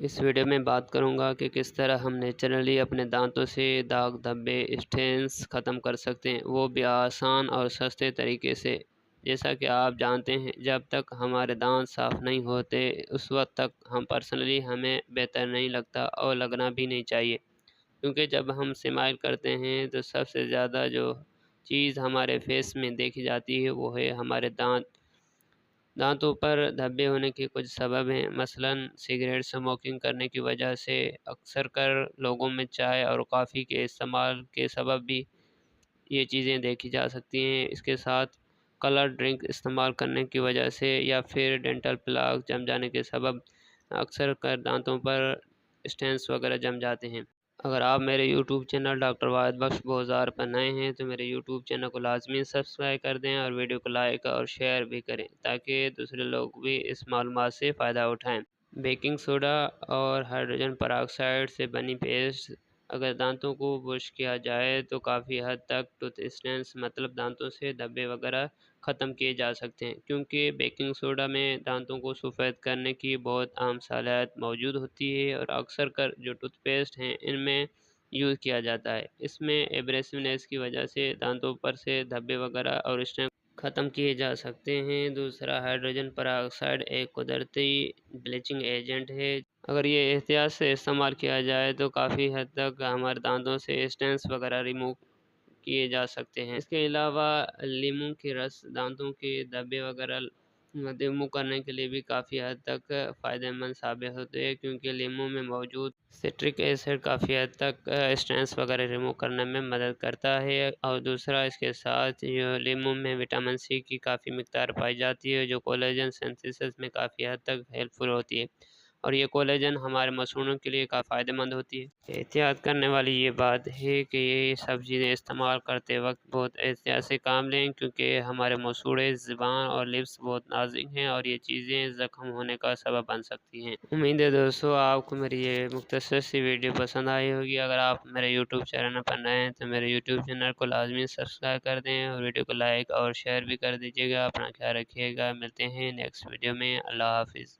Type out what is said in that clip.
اس video میں بات کروں گا کہ کس طرح ہم نیچرلی اپنے دانتوں سے داغ دھبے اسٹینس ختم کر سکتے ہیں، وہ بھی آسان اور سستے طریقے سے۔ جیسا کہ آپ جانتے ہیں، جب تک ہمارے دانت صاف نہیں ہوتے اس وقت تک ہمیں بہتر نہیں لگتا اور لگنا بھی نہیں چاہیے، کیونکہ جب ہم اسمائل کرتے ہیں تو سب سے زیادہ جو چیز ہمارے فیس میں دیکھی جاتی ہے وہ ہے ہمارے دانتوں پر دھبے ہونے کے کچھ سبب ہیں، مثلاً سگریٹ اسموکنگ کرنے کی وجہ سے اکثر لوگوں میں چائے اور کافی کے استعمال کے سبب بھی یہ چیزیں دیکھی جا سکتی ہیں۔ اس کے ساتھ کلر ڈرنک استعمال کرنے کی وجہ سے یا پھر ڈینٹل پلاک جم جانے کے سبب اکثر دانتوں پر اسٹینس وغیرہ جم جاتے ہیں۔ اگر آپ میرے یوٹیوب چینل ڈاکٹر واحد بخش بوزار پر نئے ہیں تو میرے یوٹیوب چینل کو لازمی سبسکرائب کر دیں اور ویڈیو کو لائک اور شیئر بھی کریں تاکہ دوسرے لوگ بھی اس معلومات سے فائدہ اٹھائیں۔ بیکنگ سوڈا اور ہائیڈروجن پر آکسائڈ سے بنی پیسٹ اگر دانتوں کو برش کیا جائے تو کافی حد تک ٹوتھ اسٹینس مطلب دانتوں سے دھبے وغیرہ ختم کیے جا سکتے ہیں، کیونکہ بیکنگ سوڈا میں دانتوں کو سفید کرنے کی بہت عام صلاحیت موجود ہوتی ہے اور اکثر جو ٹوتھ پیسٹ ہیں ان میں یوز کیا جاتا ہے۔ اس میں ایبریسونیس کی وجہ سے دانتوں پر سے دھبے وغیرہ اور اسٹین ختم کیے جا سکتے ہیں۔ دوسرا، ہائیڈروجن پر آکسائڈ ایک قدرتی بلیچنگ ایجنٹ ہے۔ اگر یہ احتیاط سے استعمال کیا جائے تو کافی حد تک ہمارے دانتوں سے اسٹینس وغیرہ ریموو کیے جا سکتے ہیں۔ اس کے علاوہ لیموں کے رس دانتوں کے دھبے وغیرہ ریموو کرنے کے لیے بھی کافی حد تک فائدہ مند ثابت ہوتے ہیں، کیونکہ لیموں میں موجود سٹرک ایسڈ کافی حد تک اسٹینس وغیرہ ریموو کرنے میں مدد کرتا ہے۔ اور دوسرا، اس کے ساتھ لیموں میں وٹامن سی کی کافی مقدار پائی جاتی ہے جو کولیجن سنتھیسس میں کافی حد تک ہیلپ فل ہوتی ہے، اور یہ کولیجن ہمارے مسوڑوں کے لیے کافی فائدہ مند ہوتی ہے۔ احتیاط کرنے والی یہ بات ہے کہ یہ سب چیزیں استعمال کرتے وقت بہت احتیاط سے کام لیں، کیونکہ ہمارے مسوڑے، زبان اور لپس بہت نازک ہیں اور یہ چیزیں زخم ہونے کا سبب بن سکتی ہیں۔ امید ہے دوستو آپ کو میری یہ مختصر سی ویڈیو پسند آئی ہوگی۔ اگر آپ میرے یوٹیوب چینل پر نئے ہیں تو میرے یوٹیوب چینل کو لازمی سبسکرائب کر دیں اور ویڈیو کو لائک اور شیئر بھی کر دیجیے گا۔ اپنا خیال رکھیے گا، ملتے ہیں نیکسٹ ویڈیو میں۔ اللہ حافظ۔